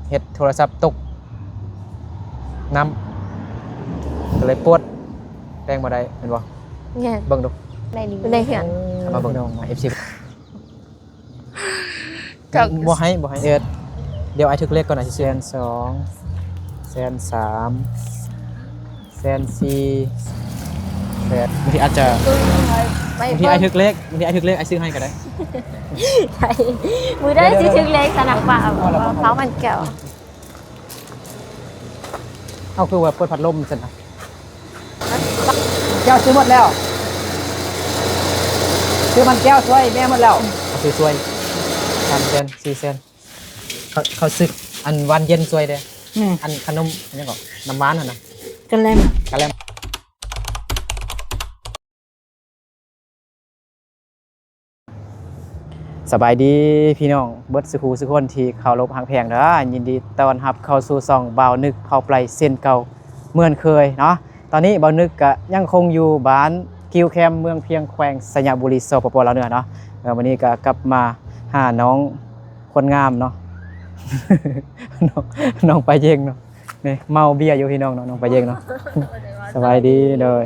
เฮ็ดโทรศัพท์ตกน้ำก็เลยปวดแป้งมาได้เห็นบ่เนี่ยเบิ่งดูได้ดีได้เห็นมาเบิ่งFC บ่ให้เอ็ดเดี๋ยวไอ้ทึกเลขก่อนนะสิ1,200,000 1,300,000 1,400,000บางทีอาจจะบางทีไอ้ทึกเลขไอ้ซื้อให้ก็ได้ใช่มือได้สิถึงเล็กสนักป่าเขามันแก้วเอาคือว่าเปิดพัดลมซั่นนะแก้วซื้อหมดแล้วซื้อมันแก้วช่วยแม่หมดแล้วซื้อช่วย3 เซน 4 เซนเขาซื้ออันวันเย็นช่วยเด้อันขนมอันนี้ก็น้ำหวานหั่นน่ะกันแลมสบายดีพี่น้องเบิดสุขสุขคนที่เข้ารบหางแพงเด้อยินดีต้อนรับเข้าสู่ช่องบ่าวนึกเผาไพรเส้นเก่าเหมือนเคยเนาะตอนนี้บ่าวนึกก็ยังคงอยู่บ้านกิวแคมเมืองเพียงแขวงสยามบุรีสปปลาวเหนือเนาะวันนี้ก็กลับมาหาน้องคนงามเนาะ น้องไปเยงเนาะนี่เมาเบียร์อยู่พี่น้องเนาะน้องไปเยงเนาะ สบายดีเลย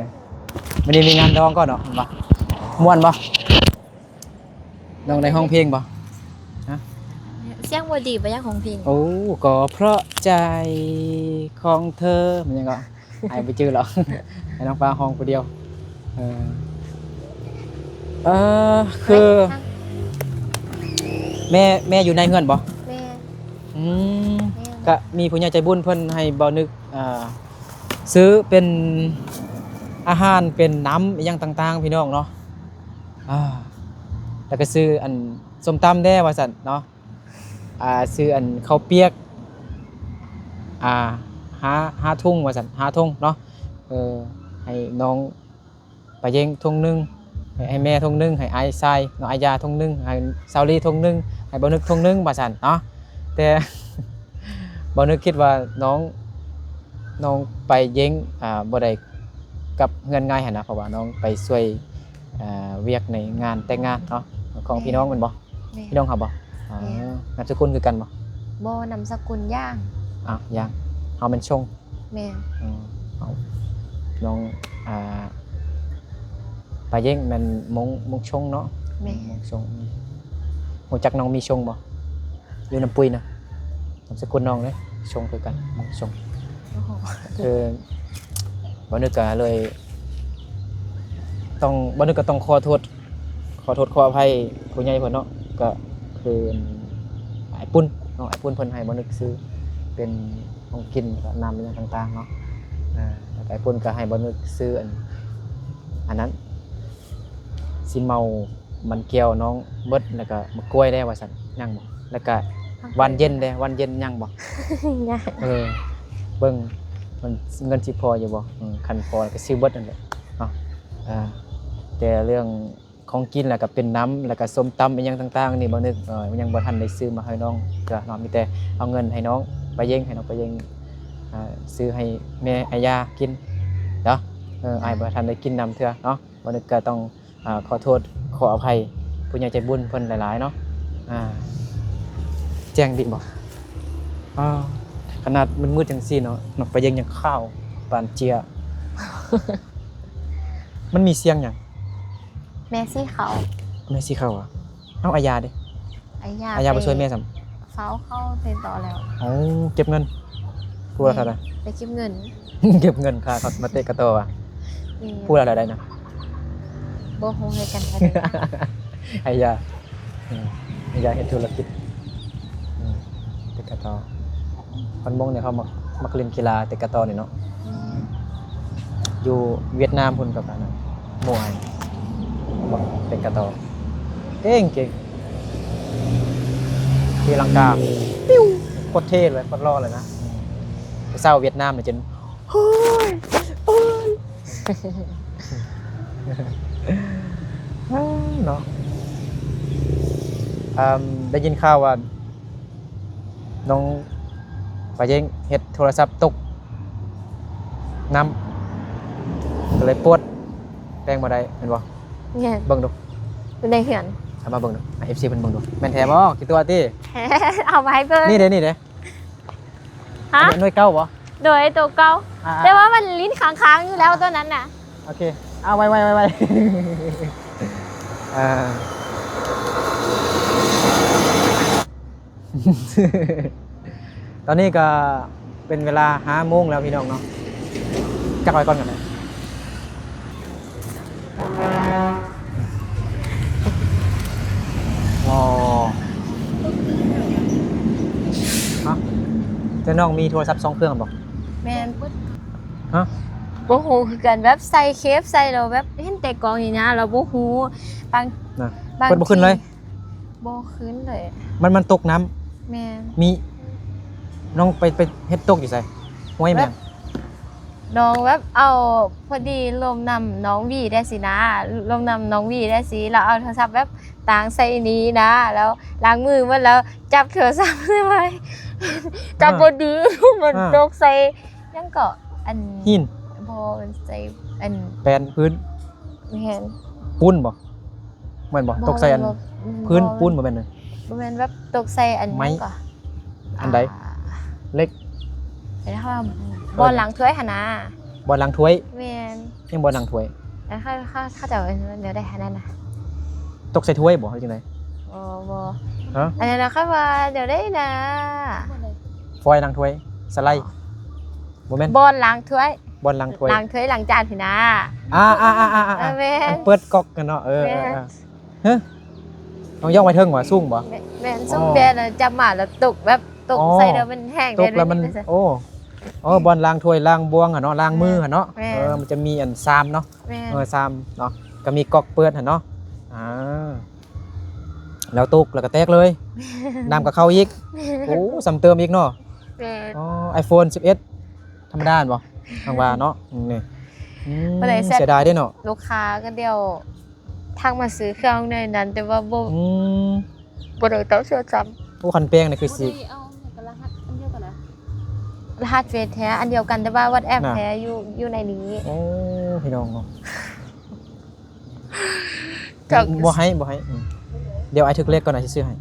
วันนี้มีงานดองก่อนเนาะบ่ม่วนบ่น้องในห้องเพลงบ่ฮะเสียงบ่ดีไปยังของเพลงโอ้ก็เพราะใจของเธอมันยังก็หายไปจื้อหรอกให้น้องฟ้าห้องคนเดียวคือแม่อยู่ในเฮือนบ่แม่ก็มีผู้ใหญ่ใจบุญเพิ่นให้บ่นึกซื้อเป็นอาหารเป็นน้ำอหยังต่างๆพี่น้องเนาะแล้วก็ซื้ออันส้มตำแด้ว่าซั่นเนาะซื้ออันข้าวเปียกห้าทุ่งว่าซั่น5 ทุ่งเนาะให้น้องไปเยงทุ่งนึงให้แม่ทุ่งนึงให้ไอ้ทรายน้องอายาทุ่งนึงให้ซาวลีทุ่งนึงให้บ่นึกทุ่งนึงว่าซั่นเนาะแต่ บ่นึกคิดว่าน้องไปเยงบ่ได้กับเฮือนง่ายหั่นนะเพราะว่าน้องไปช่วยเวียกในงานแต่งงานเนาะของพี่น้องแม่นบ่พี่น้องครับบ่นามสกุลคือกันบ่นามสกุลย่างย่างเฮามันชงแม่น้องไปเยงมันมงชงเนาะแม่มงชงฮู้จักน้องมีชงบ่อยู่น้ำปุยนะนามสกุลน้องเด้ชงคือกันมงชงคือบ่นึกก็เลยบ่นึกก็ต้องขอโทษขออภัยผู้ใหญ่เพิ่นเนาะก็คือไอ้ปุ้นน้องไอ้ปุ้นเพิ่นให้บ่นึกซื้อเป็นของกินกับน้ำอย่างต่างๆเนาะแล้วไอ้ปุ้นก็ให้บ่นึกซื้ออันนั้นสิเมามันแก้วน้องเบิดแล้วก็มะกล้วยได้ว่าซั่นยังบ่แล้วก็วันเย็นเด้วันเย็นยังบ่ยังเบิ่งมันเงินสิพออยู่บ่คันพอก็ซื้อเบิดนั่นแหละเนาะแต่เรื่องของกินแล้วก็เป็นน้ำแล้วก็ส้มตำอีหยังต่างๆนี่บ่นึกยังบ่ทันได้ซื้อมาให้น้องก็เนาะมีแต่เอาเงินให้น้องไปเยงให้น้องไปเยงซื้อให้แม่อายากินเนาะอ้ายบ่ทันได้กินนำเทื่อเนาะบ่นึกก็ต้องขอโทษขออภัยผู้ใหญ่ใจบุญเพิ่นหลายๆเนาะแจ้งดิบ่ขนาดมันมืดจังซี่เนาะน้องไปเยงยังข้าวปานเจีย มันมีเสียงหยังแม่ซี่เขาแม่ซี่เขาเอาอายาดิอายาไปช่วยแม่ซ้ํเฝ้าเข้าติดต่อแล้วเก็บเงินพูดอะไรไปเก็บเงิน เก็บเงินค่ะเขามาเตะกระโตพูดอะไรได้นะบ่ฮู้ให้กันได้อายาเฮ็ดธุรกิจเตะกระโตคนมงเนี่ยเขามาเล่นกีฬาเตะกระโตนี่เนาะอยู่เวียดนามพุ่นกับนั้นมวยเตะกระโตเก่งตีลังกาปิ้วโคตรเท่เลยโคตรล่อเลยนะไปเศร้าเวียดนามเนี่ยจนเฮ้ยเนาะได้ยินข่าวว่าน้องไปเยงเฮ็ดโทรศัพท์ตกน้ำก็เลยปวดแป้งมาได้เห็นบ่เบิ่งดูได้เห็นเอามาเบิ่งดู FC เพิ่นเบิ่งดูแม่นแท้บ่กี่ตัวติเอาไว้เบิ่งนี่เด้ ฮะ หน่วยเก้าบ่ โดยตัวเก่า อ่า แต่ว่ามันลิ้นค้างๆอยู่แล้วตัวนั้นน่ะ โอเคเอาไว้อ่า ตอนนี้ก็เป็นเวลา5 โมงแล้วพี่น้องเนาะจักไว้ก่อนกันเลยอ๋อฮะเจ้าน้องมีโทรศัพท์2 เครื่องบ่ แม่น ฮะ บ่ฮู้คือกันแบบใส่เคฟใส่แล้วแบบเห็นแต่กองอย่างนี้เราบ่ฮู้บาง นะ บาง เปิดบ่ขึ้นเลย บ่ขึ้นเลย มันตกน้ำ แม่น มีน้องไปเฮ็ดตกอยู่ไสห้วยแม่ง น้องแบบเอาพอดีลมนำน้องวีได้สินะลมนำน้องวีได้สิแล้วเอาโทรศัพท์แบบต่างใส่นี้นะแล้วล้างมือมันแล้วจับโทรศัพท์ได้ไหมจับบดีมันตกใส่ยังก็อัน หิน พอมันใส่อัน แปลนพื้น แม่น ปูนบ่เหมือนบ่ตกใส่อันพื้นปูนบ่แม่นเลย บ่แม่นแบบตกใส่อัน ไม้ นั้นก็ อันใด เล็ก เดี๋ยวถ้าว่าบอลหลังถ้วยหั่นนะ บอลลังถ้วย แม่น ยังบอลลังถ้วย แล้วถ้าจะเอาเดี๋ยวได้หั่นนั่นน่ะ ตกใส่ถ้วยบ่หรือจังได บ่ ฮะ อันนั้นนะค่อยว่าเดี๋ยวได้นะ ฟอยลังถ้วยสไลด์บ่แม่น บอลล้างถ้วย บอลลังถ้วย ล้างถ้วยล้างจานพี่นะ แม่น อันเปิดก๊อกกันเนาะเออ แม่น ฮะต้องย่องไว้เทิงบ่สูงบ่ แม่นส้ม อ๋อ แบนแล้วจับหมาแล้วตกแบบตก อ๋อ ใส่แล้วมันแห้ง ตกแล้วมันโอ้บอลล้างถ้วยล้างบวงอะเนาะล้างมืออะเนาะ แม่น มันจะมีอันซามเนาะ แม่น ซามเนาะก็มีก๊อกเปิดอะเนาะแล้วตุกแล้วก็แตกเลยน้ำกับเข้าอีกโอ้ซ้ำเติมอีกเนาะ แม่น อ๋อ iPhone 11 ธรรมดาบ่ทางว่าเนาะนี่เสียดายเด้เนาะ ลูกค้าก็เดียวทักมาซื้อเครื่องในนั้น แต่ว่าบ่ได้ต้องเชื่อจำ ผู้คันแป้งนี่คือสิ เอารหัสอันเดียวกันนะ รหัสเฟซแท้อันเดียวกันแต่ว่า WhatsApp น่ะ แท้อยู่ในนี้ โอ้พี่น้องเนาะ ก็ บ่ให้เดี๋ยวไอ้ถึกเลขก่อนนะสิซื้อให้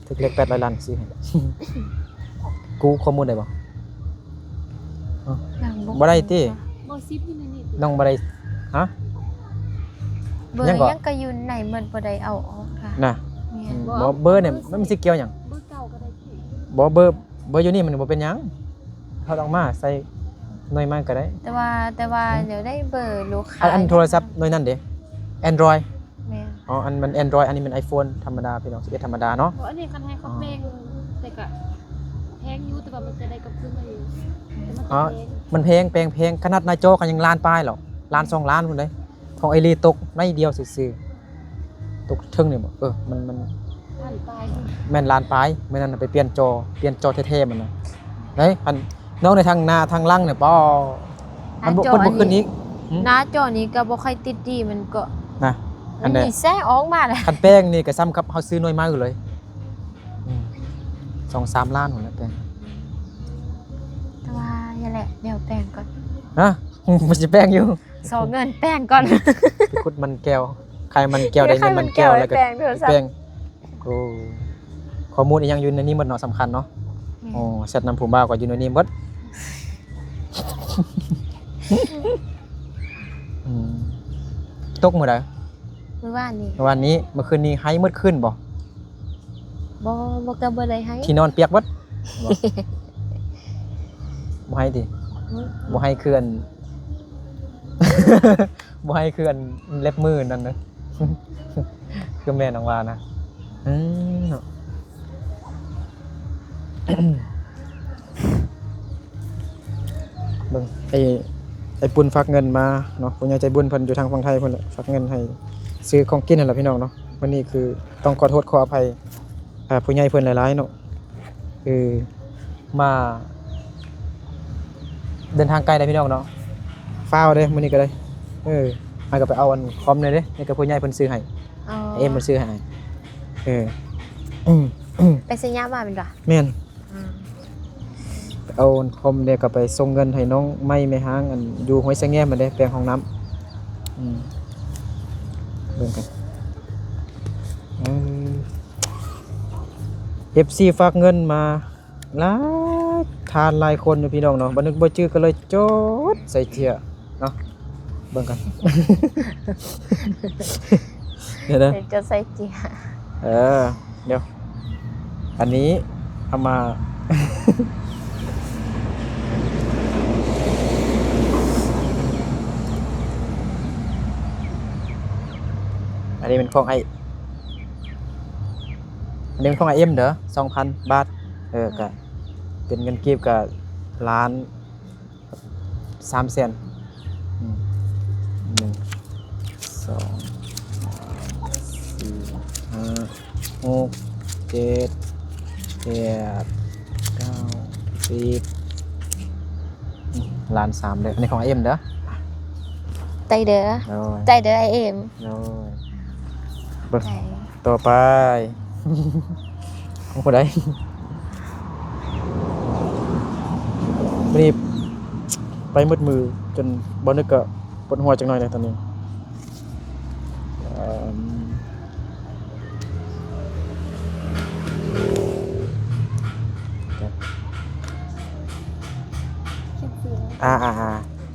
ถึกเลข800 ล้านซื้อให้ กูข้อมูลได้บ่ บ่ได้ติ บอซิปอยู่ในนี่ น้องบ่ได้ฮะ เบอร์ ยังก่อน ยังก็อยู่ในเหมือนบ่ได้เอาออกค่ะ น่ะ แม่น บ่เบอร์เนี่ยมันมีสิเกี่ยวหยัง เบอร์เก่าก็ได้ที่ บ่เบอร์อยู่นี่มันบ่เป็นหยังเฮาต้องมาใส่หน่วยมาก็ได้ แต่ว่าเดี๋ยวได้เบอร์ลูกค้า อันโทรศัพท์หน่วยนั้นเด้ Android แม่น อ๋อ อันมัน Android อันนี้มัน iPhone ธรรมดาพี่น้อง11ธรรมดาเนาะ เพราะอันนี้คันให้เขาแพงแต่ก็แพงอยู่แต่ว่ามันจะได้กับขึ้นมาอยู่แต่มัน อ๋อ จะแพง มันแพงขนาดหน้าจอกันยังล้านปลายหรอกล้าน2 ล้านพุ่นเด้ของไอรีตกในเดียวซื่อๆตกเทึงนี่บ่มัน ผ่านไป แม่นล้านปลายมื้อนั้นนะไปเปลี่ยนจอเท่ๆมันน่ะเฮ้ยอันน้องในทางหน้าทางหลังเนี่ยป้อมันบ่เพิ่นบ่ขึ้นอีก หน้าจอนี้ก็บ่ค่อยติดดีมันก็ นะอั มัน น เนี้ มีแซ่ออกมาเลย คันแป้งนี่ก็ซ้ำกับเฮาซื้อหน่วยมาอยู่เลย2-3 ล้านพุ่นแหละแป้ง แต่ว่าอย่าแหละเดี๋ยวแป้งก่อน ฮะ มันสิแป้งอยู่ สอเงินแป้งก่อน ไปขุดมันแก้วใครมันแก้วได้เงินมันแก้วแล้วก็ แป้งโทรศัพ แป้ง ท์ โอ้ข้อมูลอีกอย่างอยู่ในนี้หมดเนาะสำคัญเนาะโอ้เสร็จนำผู้บ่าวก็อยู่ในนี้หมดตกมื้อใด เมื่อวานนี้ เมื่อวานนี้เมื่อคืนนี้ให้มืดขึ้นบ่ บ่ก็บ่ได้ให้ ที่นอนเปียกเบิดบ่ บ่ให้ติบ่ให้คืออัน บ่ให้คืออันเล็บมือนั่นนะ คือแม่น้องว่านะเนาะ เบิ่งไอ้ปุ้นฝากเงินมาเนาะผู้ใหญ่ใจบุญเพิ่นอยู่ทางฝั่งไทยเพิ่นแหละฝากเงินให้ซื้อของกินนั่นแหละพี่น้องเนาะวันนี้คือต้องขอโทษขออภัยผู้ใหญ่เพิ่นหลายๆเนาะคือมาเดินทางไกลได้พี่น้องเนาะฟ้าวเด้มื้อนี้ก็ได้มาก็ไปเอาอันคอมเลยเด้นี่ก็ผู้ใหญ่เพิ่นซื้อให้ อ๋อ เอ็มมันซื้อให้ไปซื้อยามาเป็นบ่ แม่นเอาคอมเนี่ยก็ไปส่งเงินให้น้องไม่ห้างอันอยู่ห้วยแซงแง่มันได้แปลงห้องน้ำเบิ่งกันFC ฝากเงินมาหลาย ทานหลายคนอยู่พี่น้องเนาะบ่นึกบ่จื้อก็เลยจดใส่เจียเนาะเบิ่งกัน เดี๋ยวนะ เดี๋ยวจะใส่เจีย เดี๋ยวอันนี้เอามา อันนี้เป็นของอันนี้เป็นของไอเอ็มเด้อ 2,000 บาทก็เป็นเงินกีบกับล้าน3แสน1 2 4 5 6 7 8 9 10ล้าน3เด้ออันนี้ของไอเอ็มเด้อ ใจเด้อ โอ้ย ใจเด้อไอเอ็ม โอ้ยเบิ่ง ใจ ต่อไป ของผู้ใดวันนี้ไปมืดมือจนบ่นึกก็ปวดหัวจังหน่อยเลยตอนนี้เอิ่ม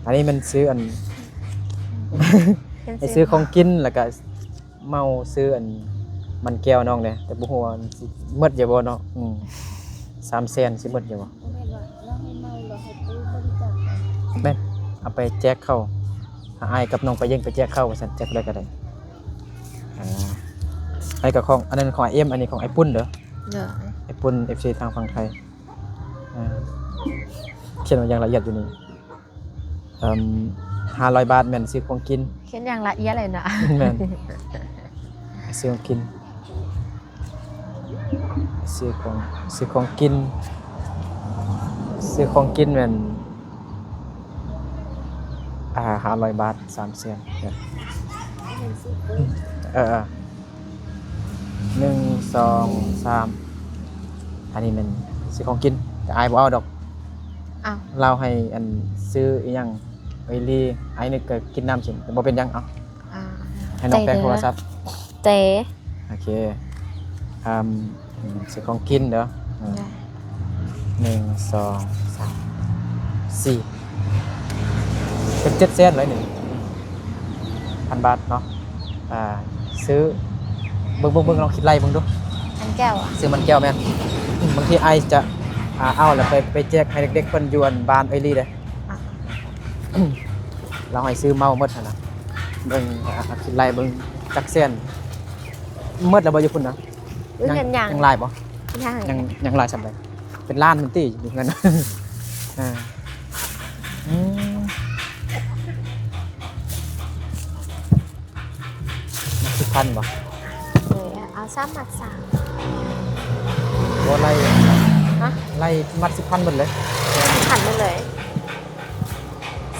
อันนี้มันซื้ออัน ให้ซื้อของกินแล้วก็เมาซื้ออันมันแก้วน้องเด้แต่บ่ฮู้ว่าสิหมดอยู่บ่เนาะ3แสนสิหมดอยู่บ่ บ่แม่นว่าเราให้เมาเราให้ตู้บริจาคไป แม่นเอาไปแจกเข้าหาอ้ายกับน้องไปเย่งไปแจกเข้าว่าซั่นแจกได้ก็ได้ไอ้กับของอันนั้นของไอเอ็มอันนี้ของไอ้ปุ้นเด้อ เด้อ ไอ้ปุ้น FC ทางฝั่งไทยเขียนไว้อย่างละเอียดอยู่นี่500 บาทแม่นซื้อของกิน เขียนอย่างละเอียดเลยนะ แม่นซื้อของกินซื้อของกินแม่น500 บาท3แสนเนี่ย เห็นสิเออ 1 2 3อันนี้มันซื้อของกินแต่อายบ่เอาดอก อ้าว เราให้อันซื้ออีหยังไอรีไอ้นี่ก็กินน้ำสิแต่บ่เป็นหยังเอา อ่า ให้น้องแปลงโทรศัพท์ เต๋ โอเคซื้อของกินเด้อ1 2 3 4เป็น7แสนเลยนี่1,000 บาทเนาะซื้อเบิ่งลองคิดไล่เบิ่งดู อันแก้วอ่ะ ซื้อมันแก้วแม่นบางทีไอจะเอาแล้วไปแจกให้เด็กๆเพิ่นอยู่อันบ้านไอรีเด้ อ่ะ เราให้ซื้อเมาหมดหั่นน่ะเบิ่งคิดไล่เบิ่งจักแสนหมดแล้วบ่อยู่พุ่นนะ อุ้ยเงินอย่าง ยังหลายบ่ อย่าง ยังหลายซำใดเป็นล้านมันติอยู่เงิน อืม10,000บ่ เอาซ้ำหมัดสาม บ่ไล่ ฮะ ไล่มัด10,000หมดเลย หันไปเลย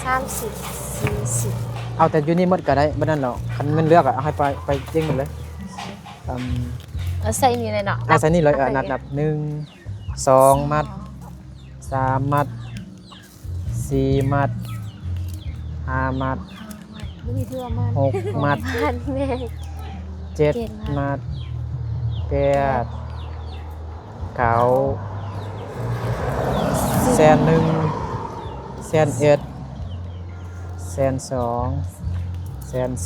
30 40เอาแต่อยู่นี่หมดก็ได้บ่นั่นหรอกคันเงินเลือกเอาให้ไปเจ๊งหมดเลยใส่นี่เลยเนาะ ใส่นี่เลยนับ1 2 มัด 3 มัด 4 มัด 5 มัด บ่มีเทื่อมา 6 มัด พันแม่ 7 มัด 8 9 แสน1แสน1แสน2แสน3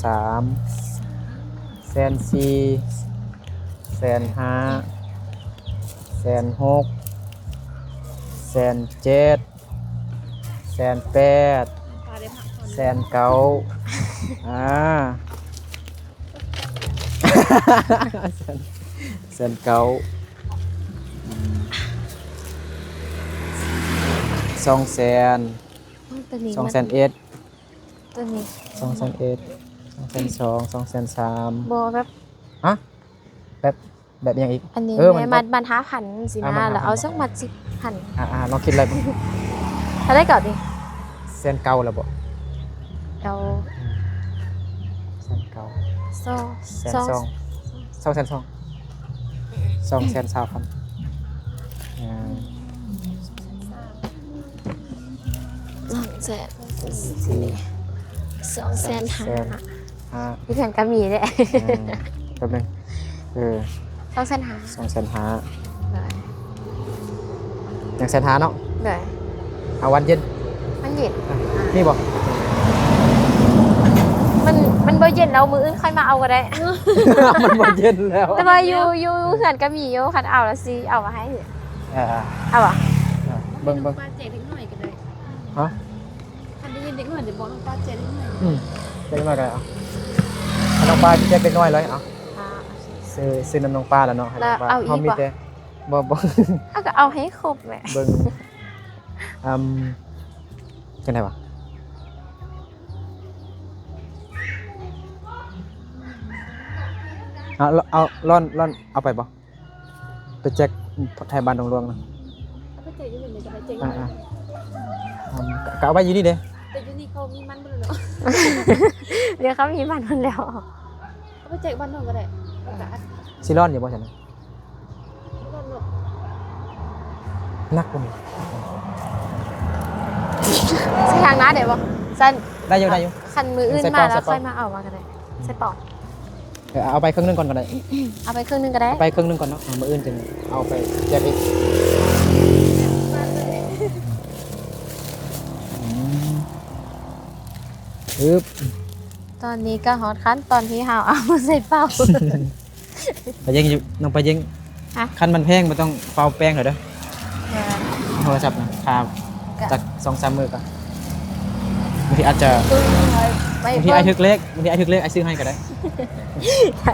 แสน4แสน5แสน6แสน7แสน8 พาได้พักผ่อน แสน9แสน9 2 แสน ตัวนี้ 2 แสน1 ตัวนี้ 2 แสน1 2 แสน2 2 แสน3 โบแบบ ฮะแบบยังอีก อันนี้ มัน มัน5,000สิ มั นะ น แล้วเอา 5,000 สักมัด10,000 ลองคิดอะไรบ้าง ถ้าได้ก่อนดิ แสนเก่าแล้วบ่ เอา แสนเก่า ซอ แสน2 2 แสน2 2 แสน20,000200,000 แสน 200,000 5 พี่แผ่นก็มีด้วย แป๊บนึง200,000 2 แสน5ยังแสน5เนาะ โ เลย เอาวันเย็น มันเย็น นี่บ่ มันบ่เย็นเอามืออื่นค่อยมาเอาก็ได้ มันบ่เย็นแล้ว แต่ว่าอยู่เหือนก็มีอยู่คันเอาละสิเอามาให้เถอะ อ่า เอาอ่ะ เบิ่ง ป้าเจ๊เล็กน้อยก็ได้ ฮะ คันได้ยินเด็กน้อยเดี๋ยวบอกน้องป้าเจ๊เล็กน้อย เล็กน้อยกันเอาน้องปลาพี่แจ็คเล็กน้อยเลยเอา อ่า ซื้อน้ำน้องปลาแล้วเนาะให้น้องปลา แล้วเอาอีก เขามี บ่ แต่บ่ เอาก็เอาให้ครบแหละ เบิ่งจังได๋วะเอาร่อนเอาไปบ่ไปแจ็คไทยบ้านดงหลวงนะ ป้าเจ๊อยู่นี่ก็ได้เจ๊ อ่าก็เอาไว้อยู่นี่เด้ แต่อยู่นี่เขามีมันบ่เนาะ เดี๋ยวเขามีบ้านมันแล้ว ป้าเจ๊บ้านนอกก็ได้อากาศ สิร่อนอยู่บ่ซั่นน่ะ บ้านนอก นักบ่นี่ ใส่ทางน้าเดี๋ยวบ่สั้น ได้อยู่ คันมืออื่น ใส่ มา เป่า แล้ว ใส่เป่า ค่อยมาเอามาก็ได้ใส่ปอด เอาไปครึ่งนึงก่อนก็ได้ เอาไปครึ่งนึงก็ได้ เอาไปครึ่งนึงก่อนเนาะมื้ออื่นจึงเอาไปแจ็คอีกอึ๊บ ตอนนี้ก็ฮอตขั้นตอนที่เฮาเอามาใส่เป่า ไปยิงอยู่น้องไปยิง ฮะ คันมันแพงมันต้องเป่าแป้งหน่อยเด้อโทรศัพท์นะครับจาก2-3 มื้อก็บางทีอาจจะ ไป บางทีไอ้ทึกเล็กบางทีไอ้ทึกเล็กไอ้ซื้อให้ก็ได้ ไป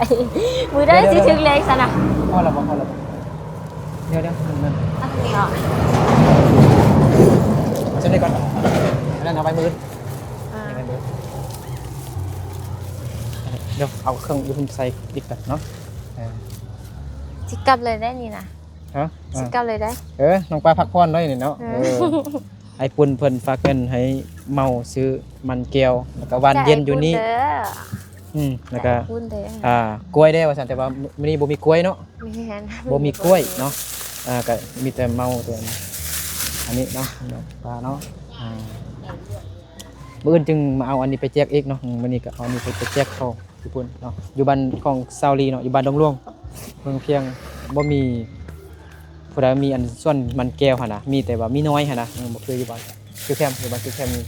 มือได้สิถึงเล็กซะนะ พอแล้วบ่เดี๋ยวมัน เอาตรงนี้ออก เอาเส้นนี้ก่อนอันนั้นเอาไปมือ อ่า เดี๋ยวเอาเครื่องยูทูบใส่อีกก่อนเนาะ สิกลับเลยได้นี่นะ ฮะ สิกลับเลยได้ น้องปลาพักผ่อนหน่อยนี่เนาะ เอ ไอ้ปุ่นเพิ่นฝากเงินให้เมาซื้อมันแก้วแล้วก็หวานเย็นอยู่นี่ จ่าให้ แล้วก็ คุณเด้อก ล้วยได้ว่าซั่นแต่ว่ามื้อนี้บ่มีกล้วยเนาะ มีแฮน บ่มีกล้วยเนาะก็มีแต่เมาตัวนี้อันนี้เนาะปลาเนาะมื้ออื่นจึงมาเอาอันนี้ไปแจกอีกเนาะมื้อนี้ก็เอาอันนี้ไปแจกเขาญี่ปุ่นเนาะอยู่บ้านของซาวลีเนาะอยู่บ้านดงหลวงเพิ่งเพียงบ่มีผู้ใดมีอันส่วนมันแก้วหั่นน่ะมีแต่ว่ามีน้อยหั่นน่ะบ่คืออยู่บ้านคือแคมป์อยู่บ้านคือแคมป์มี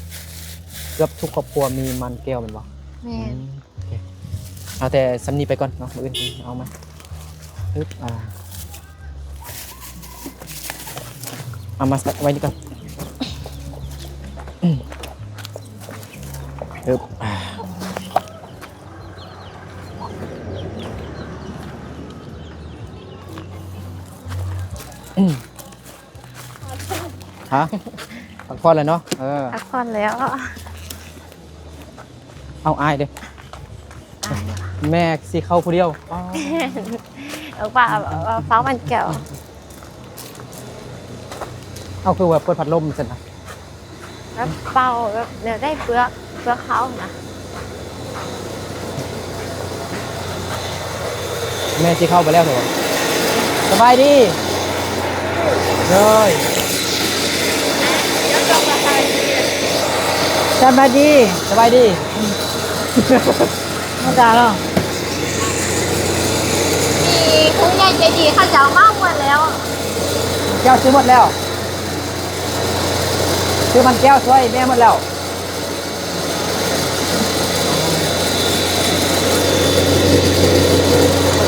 เกือบทุกครอบครัวมีมันแก้วแม่นบ่ แม่น โอเคเอาแต่สำนีไปก่อนเนาะมื้ออื่นเอามาปึ๊บเอามาไว้นี่ก่อนปึ๊บฮะพักผ่อนเลยเนาะพักผ่อนแล้ว เอาอายเด้แม่สิเข้าผู้เดียวอ๋อ เอาป่าฟ้ามันแก้ว เอาคือว่าเปิดพัดลมซั่นน่ะ แล้วเป่าแบบเดี๋ยวได้เปลือกเขานะ แม่สิเข้าไปแล้วเหรอสบายดีเลยสบายดีสบายดีมาจ้าเนาะ มีคุณยายใจดีข้าเจ้ามากหมดแล้ว แก้วซื้อหมดแล้วซื้อมันแก้วช่วยแม่หมดแล้ว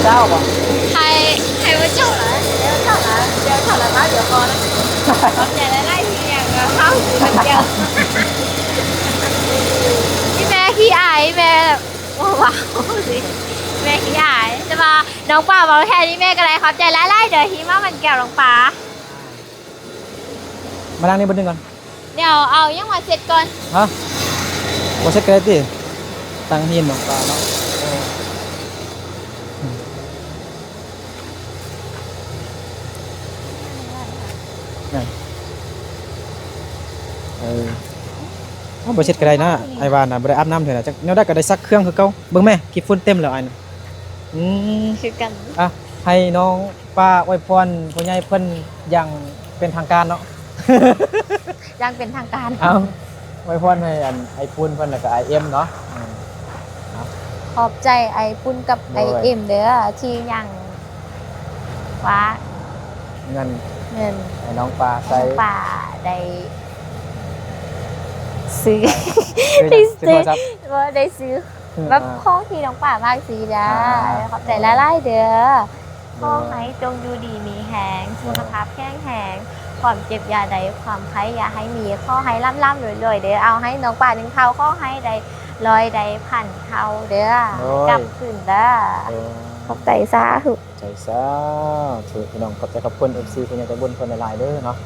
เจ้าป่ะ ใครว่าเจ้าเหรอเดี๋ยวเจ้าเหรอเดี๋ยวเจ้าเหรอมาเดี๋ยวก่อนนะขอบใจไล่ทีอย่างเข้ามันแก้วพี่แม่ขี้อายแม่ว้าวสิแม่ขี้อายจะมาน้องป่าบอกแค่นี้แม่ก็เลยขอบใจไล่เดี๋ยวฮีมามันแก้วลงป่า มานั่งนี่บนนึงก่อน เดี๋ยวเอายังมาเสร็จก่อน ฮะบ่ใช่เกรดดิตั้งหินหนองปลาเนาะเอาบ่เช็ดก็ได้นะไอ้ว่าน่ะบ่ได้อาบน้ำเถอะนะจักแนวได้ก็ได้ซักเครื่องคือเก่าเบิ่งแม่ขี้ฝุ่นเต็มแล้วอันอืม คือกัน ให้น้องป้าอวยพรผู้ใหญ่เพิ่นอย่างเป็นทางการเนาะ ยังเป็นทางการ เอาอวยพรให้อันไอ้ปุ้นเพิ่นแล้วก็ไอ้เอ็มเนาะ ขอบใจไอ้ปุ้นกับไอ้ โดย เอ็มเด้อที่ยังฟ้า เงิน เงิน ให้น้องป้าใส่ ป่า ได้ซื้อ ซื้อโทรศัพท์ ว่าได้ซื้อแบบของที่น้องป่ามากสีดาขอบใจละลายเด้อขอให้จงอยู่ดีมีแหงสุขภาพแข็งแรงความเจ็บยาใดความไข้อย่าให้มีข้อให้ล่ำรวยๆเด้อเอาให้น้องป่าหนึ่งเท่าข้อให้ได้ลอยได้พันเท่าเด้อกลับขึ้นเด้อขอบใจซาหุ ใจซะถือพี่น้องขอบใจขอบคุณ FC เพิ่นอยากจะบุญเพิ่นหลายๆเด้อเนาะ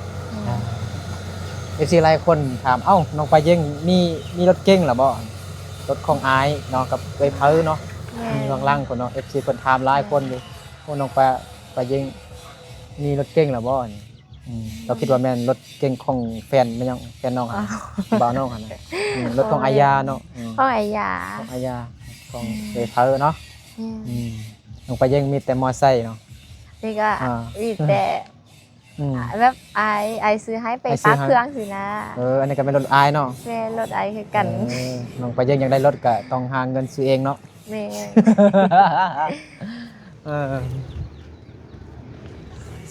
FC หลายคนถามเอ้าน้องปลาเย่งมีรถเก๋งเหรอบ่รถของอายเนาะกับไปเพ้อเนาะมีบางล่างคนเนาะ FC เพิ่นถามหลายคนอยู่โอ้น้องปลาเย่งมีรถเก๋งเหรอบ่นี่เราคิดว่าแม่นรถเก๋งของแฟนมันยังแฟนน้องหั่นบ่าวน้องหั่นน่ะรถของอาญาเนาะ ข้อไอ้ยา ของอาญาของไปเพ้อเนาะน้องปลาเย่งมีแต่มอไซค์เนาะ นี่ก็มีแต่แบบไอซื้อให้ไปปักเครื่องสินะ อันนี้ก็เป็นรถอายเนาะ แม่รถไอคือกัน น้องปลาเย่งอยากได้รถก็ต้องหาเงินซื้อเองเนาะ แม่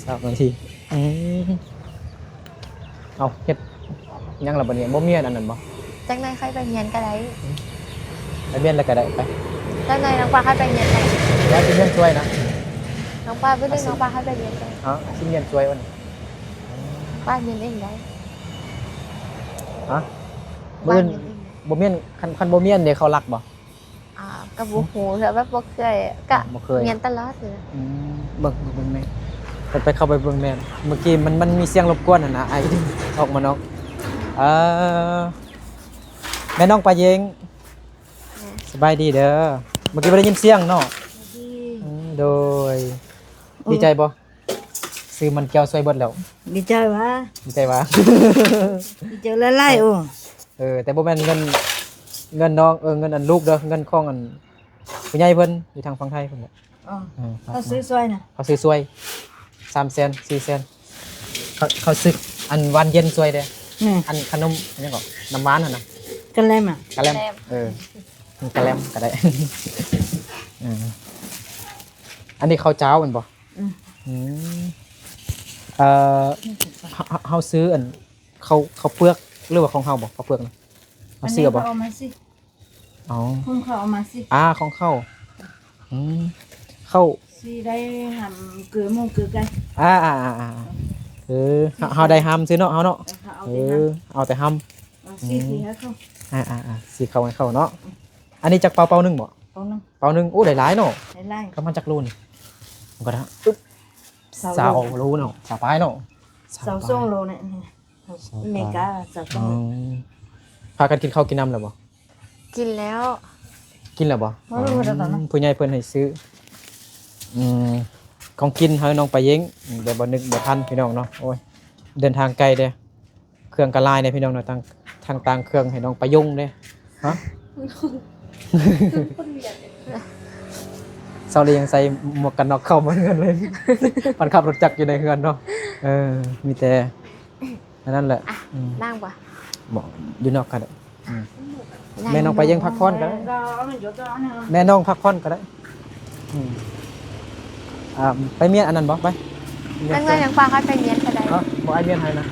ทราบนาทีเอาเฮ็ดยังล่ะบัดนี้บ่มีอันนั้นบ่ จังได๋ใครไปเรียนก็ได้ ไปเรียนแล้วก็ได้ไป จังได๋น้องปลาใครไปเรียนได้ อยากสิเรียนช่วยนะ น้องปลาบ่ได้น้องปลาใครไปเรียนได้ สิเรียนช่วยวัน ป้าเรียนเองได้ ฮะมื้อบ่มีคันบ่มีอันเด้เขารักบ่ ก็บ่ฮู้เถอะแบบบ่เคยก็ บ่เคย เรียนตลอดเลย เบิ่งแม่ไปเข้าไปเบิ่งแม่เมื่อกี้มันมีเสียงรบกวนนะไอ้ออกมาน้องแม่น้องปลาเย่งสบายดีเด้อเมื่อกี้บ่ได้ยินเสียงเนาะโดยดีใจบ่ซื้อมันแก้วซวยเบิดแล้ว ดีใจวะ ดีใจวะ ดีใจละลายโอ้ แต่บ่แม่นเงินน้องเงินอันลูกเด้อเงินของอันผู้ใหญ่เพิ่นอยู่ทางฝั่งไทยเพิ่นแหละ เขาซื้อซอยน่ะ เขาซื้อซวย300,000 400,000เขาซื้ออันวันเย็นซวยเด้อ นี่ อันขนมอันนี้ก็น้ำหวานหั่นน่ะ กันเลยมา กะแลมกะแลมก็ได้ อันนี้ข้าวเจ้าแม่นบ่เฮาซื้ออันเขาเปลือกหรือว่าของเฮาบ่เขาเปลือกนะเฮาซื้อบ่ เอามาสิ อ๋อ คุณเขาเอามาสิ ของเข้าเข้า สิได้ทำเกลือหมูเกลือไก่ เฮาได้ห้ำซื้อเนาะเฮาเนาะ เอาแต่น้ำ เอาแต่ห้ เอาสิให้เขา ำสิเข้าให้เข้าเนาะอันนี้จักเปานึงบ่ เอานึง เปานึงโอ้ได้หลายเนาะ ให้ไล่ ก็มันจักรูนี่มันก็ได้สาวรูเนาะสาวปลายเนาะ เสาส่งโลเนี่ยอเมริกาเสาส่ง พากันกินข้าวกินน้ำแล้วบ่ กินแล้ว กินแล้วบ่ บ่รู้แล้วตอนนั้น ผู้ใหญ่เพิ่นให้ซื้อของกินให้น้องไปเย้งเดี๋ยวบ่นึกบ่ทันพี่น้องเนาะโอ้ยเดินทางไกลเด้เครื่องกระลายเด้พี่น้องเนาะทางต่างเครื่องให้น้องไปยุ่งเด้ฮะเซาเลยยังใส่หมวกกันน็อกเข้ามาเฮือนเลยมันขับรถจักรอยู่ในเฮือนเนาะมีแต่อันนั้นแหละ นั่งบ่ บ่อยู่นอกกันแม่น้องไปเย้งพักผ่อนก็ได้ เอามันอยู่ตรงนั้น แม่น้องพักผ่อนก็ได้ไปเมียนอันนั้นบ่ไป จังได๋น้องปลาใครไปเรียนก็ได้ บ่ไอเมียนให้นะ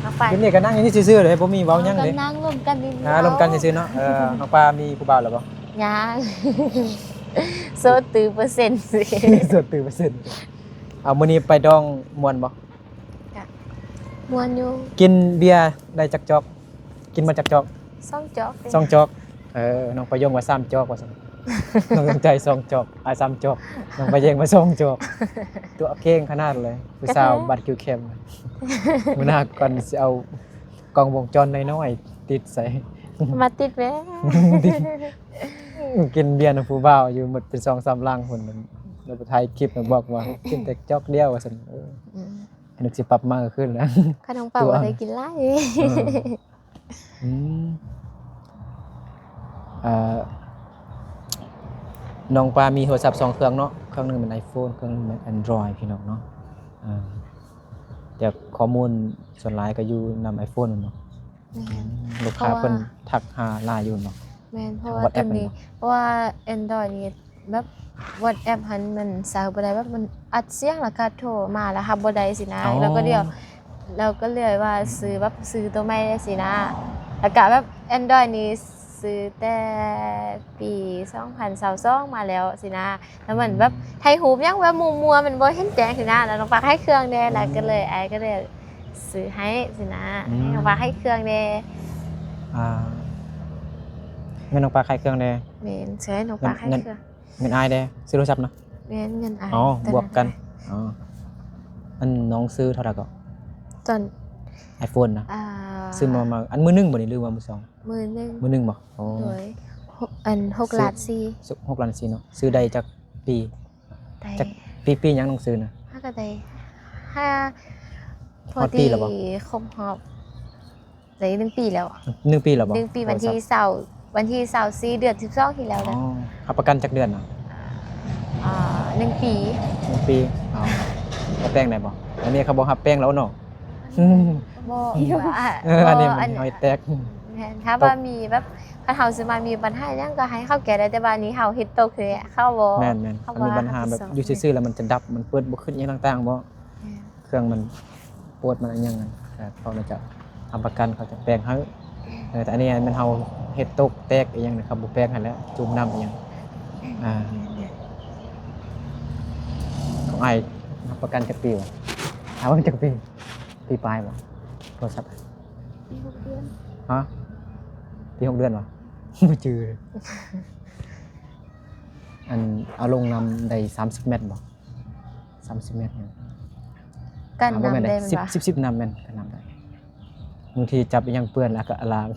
น้องปลา เดี๋ยวนี้ก็นั่งอยู่นี่ซื่อๆเลยบ่มีเว้าหยังเลย นั่งร่วมกันนิด ลมกันซื่อๆเนาะน้องปลามีผู้บ่าวแล้วบ่ ยังโซตือเปอร์เซ็นต์สิ ส่วนตื่นเปอร์เซ็นต์มื้อนี้ไปดองม่วนบ่ ม่วนอยู่ กินเบียร์ได้จักจอกกินมาจักจอก 2จอก 2จอกน้องประยงว่า3จอกว่าซั่นน้องตั้งใจ2จอกอ้าย3จอกน้องประยงว่า2จอกตัวเก่งขนาดเลยผู้สาวบัดคิวเข้มมื้อหน้าก่อนสิเอากล้องวงจรน้อยๆติดใส่ มาติดแว้ กินเบียร์นำผู้บ่าวอยู่หมดเป็น2-3ลังพุ่นแล้วไปถ่ายคลิปแล้วบอกว่ากินแต่จอกเดียวว่าซั่นนึกสิปรับมากขึ้นแล้ว ขนมปังบ่ได้กินหลาย น้องปลามีโทรศัพท์2เครื่องเนาะเครื่องนึงเป็น iPhone เครื่องนึงเป็น Android พี่น้องเนาะแต่ข้อมูลส่วนหลายก็อยู่นำ iPhone เนาะลูกค้าเพิ่นทักหาหลายอยู่เนาะ แม่นเพราะว่าตอนนี้เพราะว่า Android นี่แบบ WhatsApp หันมันสาวบ่ได้แบบมันอัดเสียงแล้วก็โทรมาแล้วรับบ่ได้สินะแล้วก็เดี๋ยว เราก็เลยว่าซื้อแบบซื้อตัวใหม่ได้สินะแล้วก็แบบ Android นี้ซื้อแต่ปี2022มาแล้วสินะแล้วมันแบบไทยฮูปยังแบบมัวๆมันบ่เห็นแจ้งสินะแล้วน้องปากให้เครื่องแน่แล้วก็เลยก็เลยซื้อให้สินะให้น้องปากให้เครื่องแน่ เงินน้องปลาขายเครื่องแน่ แม่นซื้อให้น้องปากให้เครื่อง เงินอายแน่ซื้อโทรศัพท์นะ แม่นเงินอาย อ๋อ ตอน บวกกันอ๋ออันน้องซื้อเท่าไหร่ก็ ตอน iPhone นะซื้อมาอันมือหนึงบ่นี่หรือว่ามือสอง มือหนึง มือหนึงบ่อ๋อ โดยอัน6ล้าน4 6ล้าน4เนาะซื้อได้จักปี ได้ จักปีหยังน้องซื้อนะ ถ้าก็ได้ถ้าพอ ฮอดปี ดี แล้วบ่ ครบรอบได้1 ปีแล้ว 1 ปีแล้วบ่ 1 ปีวันที่24เดือน12ที่แล้ว อ๋อ นะ เอาประกันจักเดือนน่ะ 1 ปี 1 ปีอ๋อเอาแป้งได้บ่อันนี้เขาบ่รับแป้งแล้วเนาะ บ่ว่า อันนี้มัน อัน หอยแตก แม่นถ้าว่ามีแบบถ้าเฮาสิมามีปัญหาหยังก็ให้เขาแก้ได้แต่ว่านี้เฮาเฮ็ดตกคือเข้าบ่ แม่นๆมันมีปัญหาแบบอยู่ซื่อๆแล้วมันจะดับมันเปิดบ่ขึ้นอหยังต่างๆบ่เครื่องมันปวดมันอันหยังนั่นแต่เขาน่าจะทำประกันเขาจะแปลงให้แต่อันนี้มันเฮาเฮ็ดตกแตกอีหยังนะครับบ่แปลงให้แล้วจุ่มน้ำอีหยังของอ้ายทำประกันจักปีบ่ถามว่าจักปีปลายบ่โทรศัพท์ ปี6 เดือน ฮะปี6 เดือนบ่ บ่จือเลยอันเอาลงน้ำได้30 เมตรบ่30 เมตรเนี่ย กันน้ำได้ สิบ บ่ สิบน้ำแม่นกันน้ำได้บางทีจับอีหยังเปื้อนแล้วก็ล้าง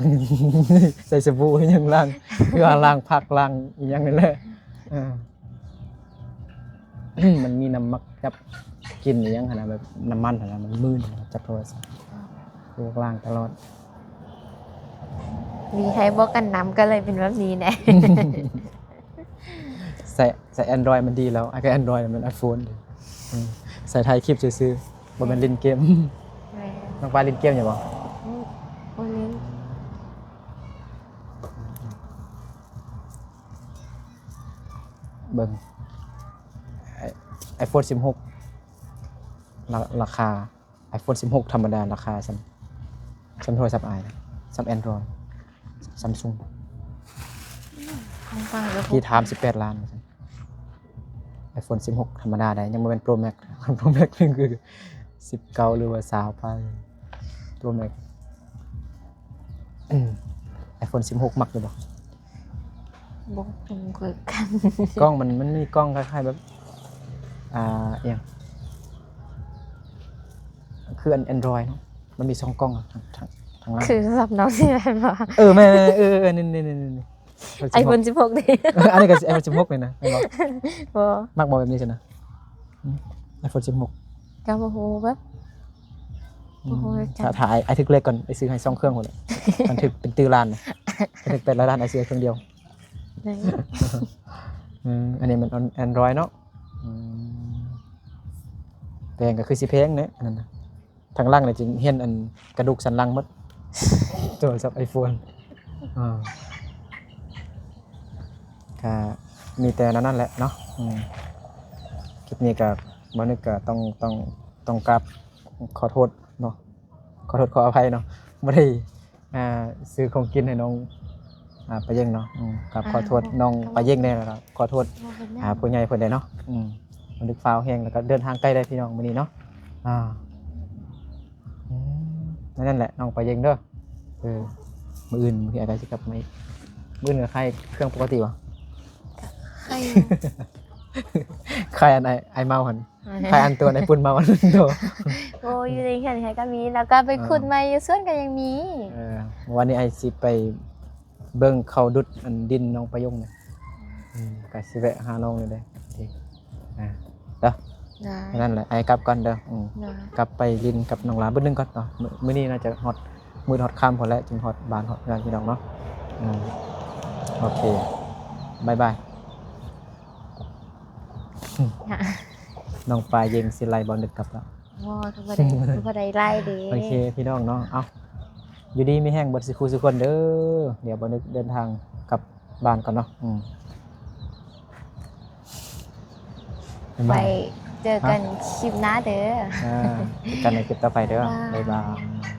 ใส่สบู่อีหยังล้างคือล้างผักล้างอีหยังนั่นแหละมันมีน้ำมักจับกินอีหยังหั่นน่ะแบบน้ำมันหั่นน่ะมันมึนจับโทรศัพท์คือล้างตลอด มีให้บ่กันน้ำก็เลยเป็นแบบนี้แหละ ใส่ Android มันดีแล้วไอ้ก็ Android มัน iPhone ดิใส่ถ่ายคลิปซื่อๆบ่แม่นเล่นเกม น้องปลาเล่นเกมอยู่บ่ วันนี้ เบิ่งiPhone 16ราคา iPhone 16 ธรรมดาราคาซ้ำโทรศัพท์อ้ายนะซ้ำ Android Samsung ของฟังแล้ว ที่ถาม18 ล้าน iPhone 16 ธรรมดาได้ยังบ่แม่น Pro Max Pro Max นึงคือ19หรือว่า20ไป Pro Max iPhone 16 มักอยู่บ่ บ่ตรงคือกัน กล้องมันมีกล้องคล้ายๆแบบเอียงคือ Android เนาะมันมี2กล้องทางล่าง คือสำหรับน้องที่แม่นบ่ แม่นี่ iPhone 16ดิ อันนี้ก็ iPhone 16เลยนะแม่นบ่ บ่ มักบ่แบบนี้ใช่นะiPhone 16 ก็บ่ฮู้แบบ โอ้โหจัง ถ่ายไอ้ทึกเล็กก่อนไปซื้อให้2เครื่องพุ่นน่ะมันถึกเป็นตื้อล้านนะถึกเป็นล้านไอ้ซื้อเครื่องเดียว ได้ อันนี้มัน Android เนาะแพงก็คือสิแพงเด้อันนั้นน่ะทางล่างน่ะจิเห็นอันกระดูกสันหลังหมด โทรศัพท์ iPhone ก็มีแต่นั้นแหละเนาะคลิปนี้ก็บ่นึกก็ต้องกราบขอโทษเนาะขอโทษขออภัยเนาะบ่ได้ซื้อของกินให้น้องปลาเย่งเนาะกับขอโทษน้องปลาเย่งแน่แล้วก็ขอโทษผู้ใหญ่เพิ่นได้เนาะมันนึกฟ้าวแฮงแล้วก็เดินทางไกลได้พี่น้องมื้อนี้เนาะนั่นแหละน้องปลาเย่งเด้อมื้ออื่นพี่อาจจะสิกลับมาอีกมื้ออื่นก็ใครเครื่องปกติวะ ใคร ใครอันไอเมาหันใครอันตัวในปุ่นเมาอันตัว โอ้อยู่ในเขื่อนใครก็มีแล้วก็ไปขุดไม้อยู่สวนก็ยังมี วันนี้ไอสิไปเบิ่งเขาดุดอันดินน้องประยงเนี่ยก็สิแวะหาน้องเลยเด้เด้อ ได้ นั่นแหละไอกลับก่อนเด้อ ได้ กลับไปลินกับน้องหลานเบิ่งนึงก่อนเนาะมื้อนี้น่าจะฮอดมื้อฮอดค่ำพอแล้วจึงฮอดบ้านฮอดงานพี่น้องเนาะโอเคบ๊ายบายน้องปลาเย็งสิไลบอลดึกกลับแล้ว บ่ก็บ่ได้ไล่เด้ โอเคพี่น้องเนาะเอาอยู่ดีไม่แห้งเบิดสิครูสุคนเด้อเดี๋ยวบ่นึกเดินทางกลับบ้านก่อนเนาะไปบ๊ายบาย เจอกันคลิปหน้าเด้อ อ่าเจอกันในคลิปต่อไปเด้อบ๊ายบาย บ๊ายบาย